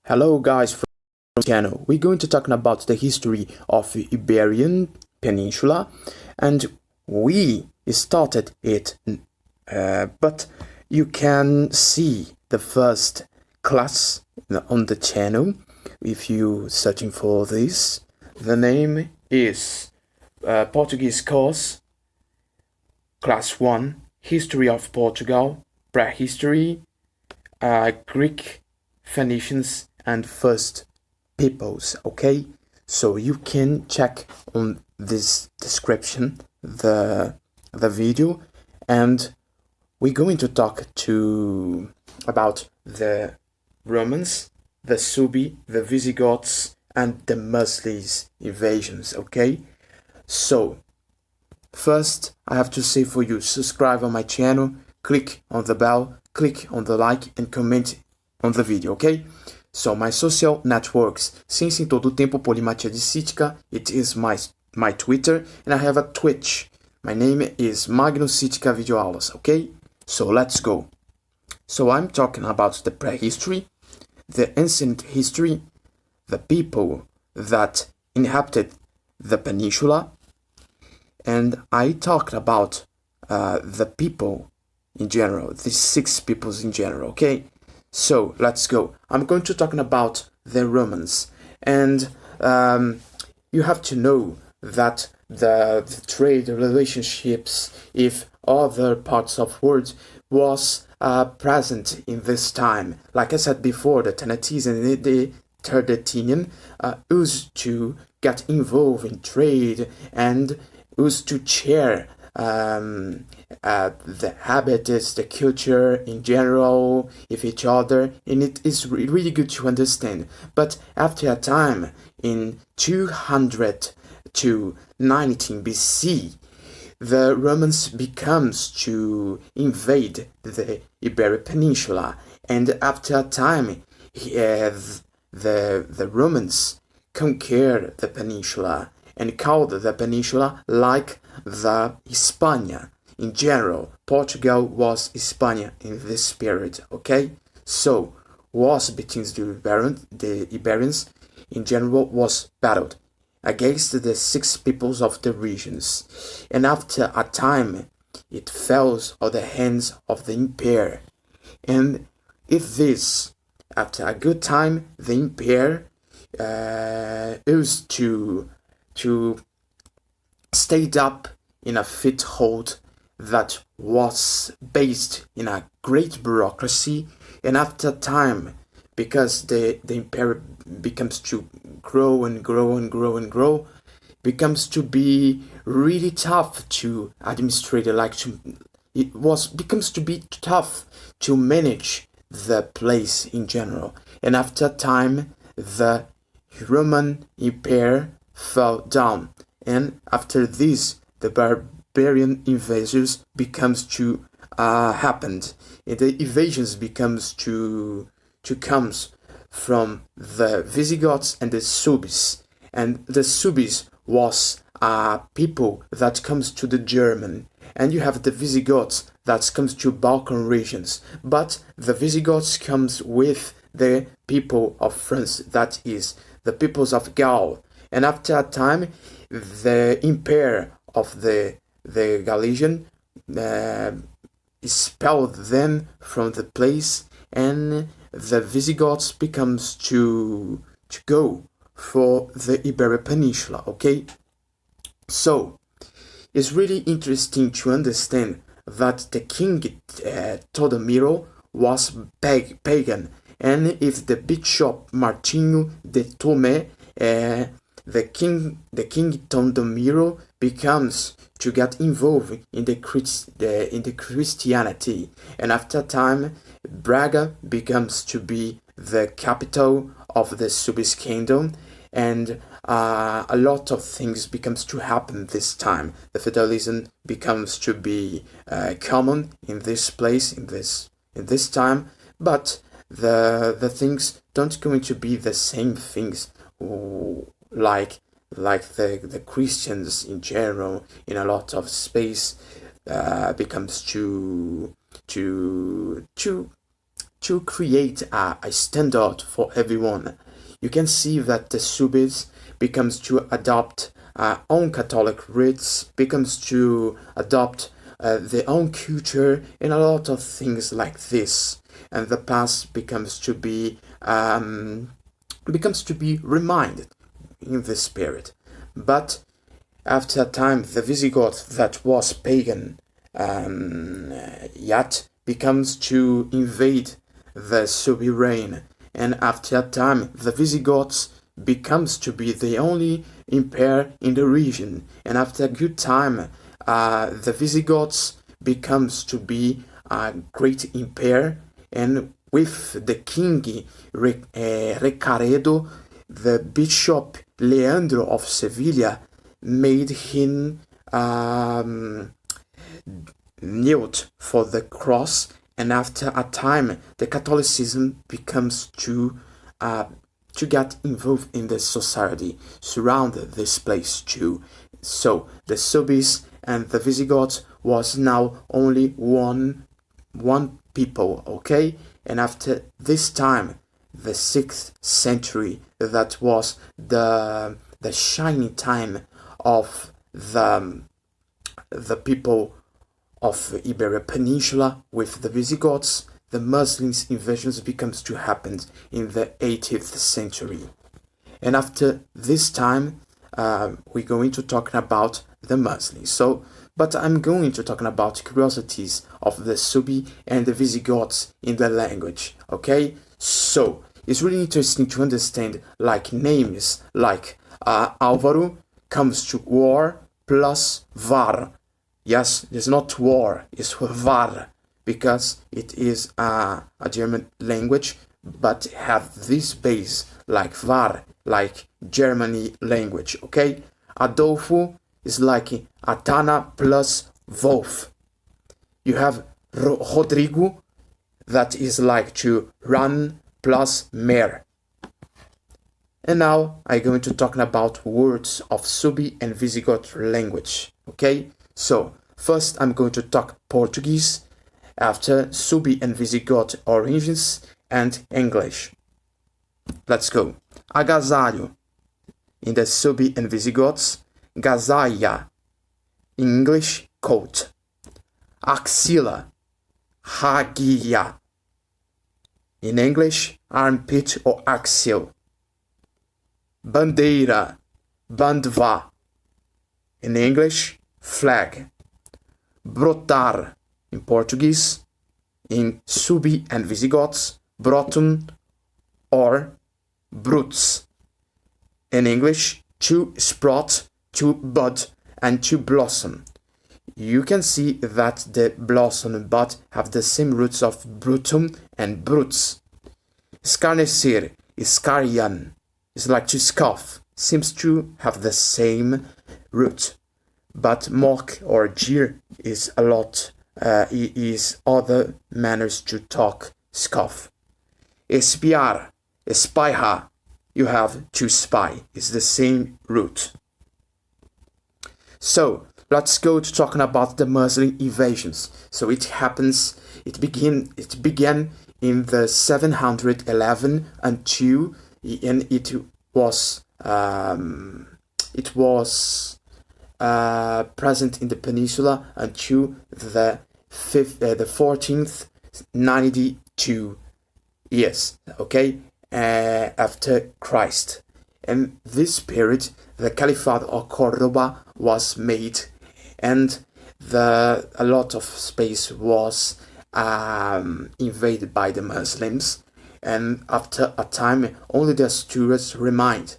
Hello guys from the channel. We're going to talk about the history of the Iberian Peninsula, and we started it, but you can see the first class on the channel if you searching for this. The name is Portuguese course, class 1, History of Portugal, Prehistory, Greek, Phoenicians and first peoples. Okay, so you can check on this description the video, and we're going to talk about the Romans, the Suebi, the Visigoths and the Muslims invasions. Okay, so first I have to say for you, subscribe on my channel, click on the bell, click on the like and comment on the video, okay? So my social networks, since em todo o tempo polimatia de Sitka, it is my Twitter, and I have a Twitch. My name is Magnus Sitka Videoaulas, okay? So let's go. So I'm talking about the prehistory, the ancient history, the people that inhabited the peninsula, and I talked about the people in general, the 6 peoples in general, okay? So let's go. I'm going to talk about the Romans, and you have to know that the trade relationships with other parts of the world was present in this time. Like I said before, the Tanates and the Tardetinian used to get involved in trade and used to share the habits, the culture in general with each other, and it is really good to understand. But after a time, in 200 to 19 BC, the Romans becomes to invade the Iberian Peninsula, and after a time, the Romans conquered the peninsula and called the peninsula like the Hispania. In general, Portugal was Hispania in this period, okay? So, wars between the Iberians in general was battled against the 6 peoples of the regions, and after a time, it fell on the hands of the empire. And if this, after a good time, the empire used to stayed up in a foothold that was based in a great bureaucracy, and after time, because the empire becomes to grow and grow and grow and grow, becomes to be really tough to administrate, becomes to be tough to manage the place in general. And after time, the Roman Empire fell down, and after this, the Barbarian Invasions becomes to happened. And the invasions becomes to comes from the Visigoths and the Suebis. And the Suebis was people that comes to the German, and you have the Visigoths that comes to Balkan regions. But the Visigoths comes with the people of France, that is the peoples of Gaul. And after a time, the empire of the Galician expelled them from the place, and the Visigoths becomes to go for the Iberian Peninsula, okay? So, it's really interesting to understand that the king Todomiro was pagan, and if the bishop Martinho de Tomé, the king Todomiro becomes to get involved in the Christianity, and after time, Braga becomes to be the capital of the Suebis kingdom, and a lot of things becomes to happen this time. The feudalism becomes to be common in this place, in this time, but the things don't going to be the same things like the Christians in general. In a lot of space becomes to to create a standard for everyone. You can see that the Suebis becomes to adopt own Catholic rites, becomes to adopt their own culture, and a lot of things like this. And the past becomes to be reminded in the spirit. But after a time, the Visigoths that was pagan yet becomes to invade the Suebi reign, and after a time, the Visigoths becomes to be the only empire in the region, and after a good time, the Visigoths becomes to be a great empire, and with the king Recaredo, the bishop Leandro of Sevilla made him knelt for the cross, and after a time the Catholicism becomes to get involved in the society, surround this place too. So the Suebis and the Visigoths was now only one people, okay? And after this time, the 6th century, that was the shining time of the people of Iberia Peninsula with the Visigoths. The Muslims invasions becomes to happen in the 18th century. And after this time, we're going to talk about the Muslims. But I'm going to talk about curiosities of the Suebi and the Visigoths in the language, okay? So, it's really interesting to understand like names like Álvaro comes to war plus var. Yes, it's not war, it's var, because it is a German language, but have this base like var, like Germany language, okay? Adolfo is like Atana plus Wolf. You have Rodrigo, that is like to run plus mare. And now I'm going to talk about words of Suebi and Visigoth language, okay? So, first I'm going to talk Portuguese, after Suebi and Visigoth origins, and English. Let's go. Agasalho. In the Suebi and Visigoths, Gazaia. In English, coat. Axilla. Hagia. In English, armpit or axil. Bandeira. Bandva. In English, flag. Brotar. In Portuguese. In Suebi and Visigoths, brotum or bruts. In English, to sprout, to bud, and to blossom. You can see that the blossom and bud have the same roots of brutum and bruts. Escarnecer, escarian, is like to scoff, seems to have the same root. But mock or jeer is a lot, is other manners to talk, scoff. Espiar, espaiha, you have to spy, is the same root. So, let's go to talking about the Muslim invasions. So it began in the 711 until, and it was present in the peninsula until the 1492 years, okay, after Christ. And this period, the Caliphate of Cordoba was made, and a lot of space was invaded by the Muslims. And after a time, only the Asturias remains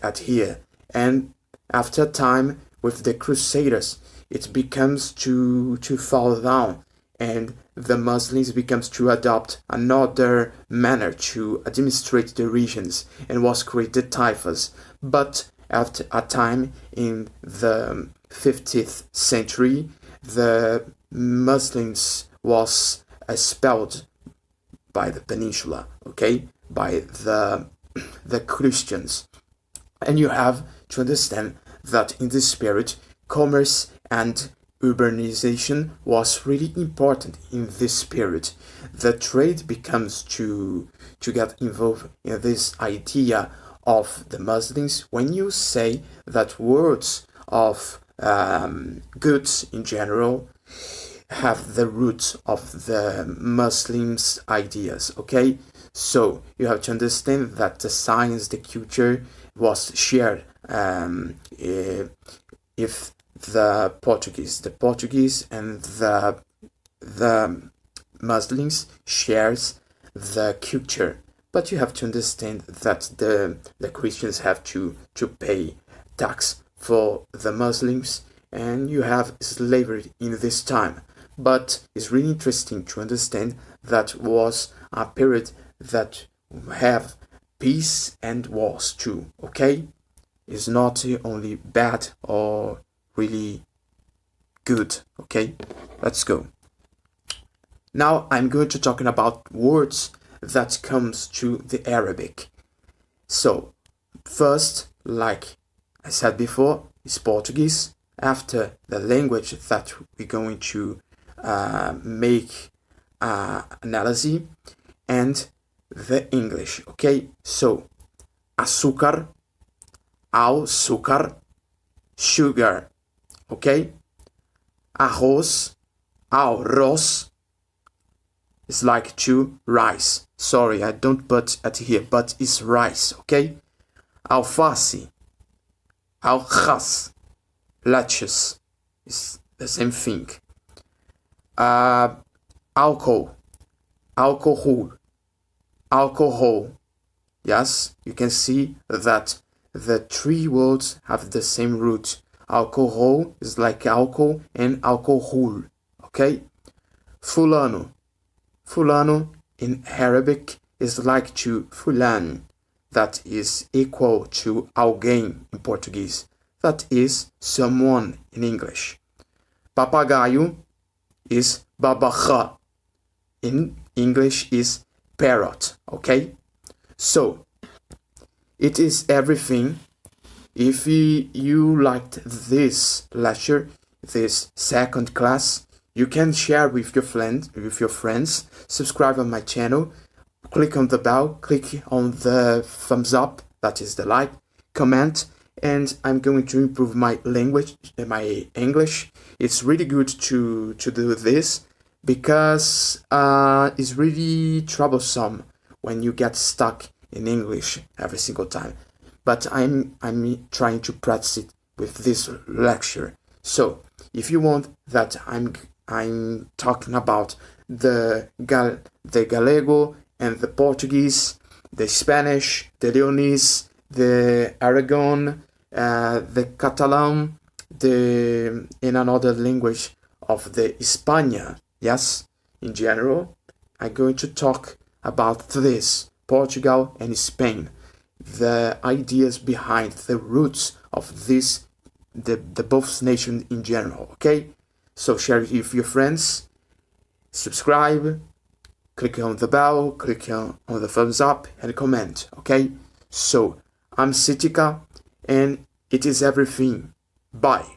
at here. And after a time, with the Crusaders, it becomes to fall down, and the Muslims becomes to adopt another manner to administrate the regions, and was created taifas. But after a time in the 15th century, the Muslims was expelled by the peninsula, okay, by the Christians. And you have to understand that in this spirit, commerce and urbanization was really important in this period. The trade becomes to get involved in this idea of the Muslims when you say that words of goods in general have the roots of the Muslims' ideas, okay? So you have to understand that the science, the culture was shared if the Portuguese and the Muslims shares the culture. But you have to understand that the Christians have to pay tax for the Muslims, and you have slavery in this time. But it's really interesting to understand that was a period that have peace and wars too, okay? It's not only bad or really good, okay? Let's go. Now I'm going to talking about words that comes to the Arabic. So first, like I said before, is Portuguese. After the language that we're going to make analysis, and the English, okay? So açúcar, sugar, okay? Arroz, it's like to rice. Sorry, I don't put it here, but it's rice, okay? Alface, lettuce, it's the same thing. Alcohol. Yes, you can see that the three words have the same root. Alcohol is like alcohol and alcohol, okay? Fulano in Arabic is like to fulan, that is equal to alguém in Portuguese, that is someone in English. Papagaio is babacha, in English is parrot, okay? So it is everything. If you liked this lecture, this second class, you can share with your friends, subscribe on my channel, click on the bell, click on the thumbs up, that is the like, comment, and I'm going to improve my language, my English. It's really good to do this because it's really troublesome when you get stuck in English every single time. But I'm trying to practice it with this lecture. So if you want that I'm talking about the Galego and the Portuguese, the Spanish, the Leonese, the Aragon, the Catalan, in another language of the Hispania, yes, in general, I'm going to talk about this, Portugal and Spain, the ideas behind the roots of this, the both nations in general, okay? So share it with your friends, subscribe, click on the bell, click on the thumbs up, and comment, okay? So I'm Sitika, and it is everything. Bye.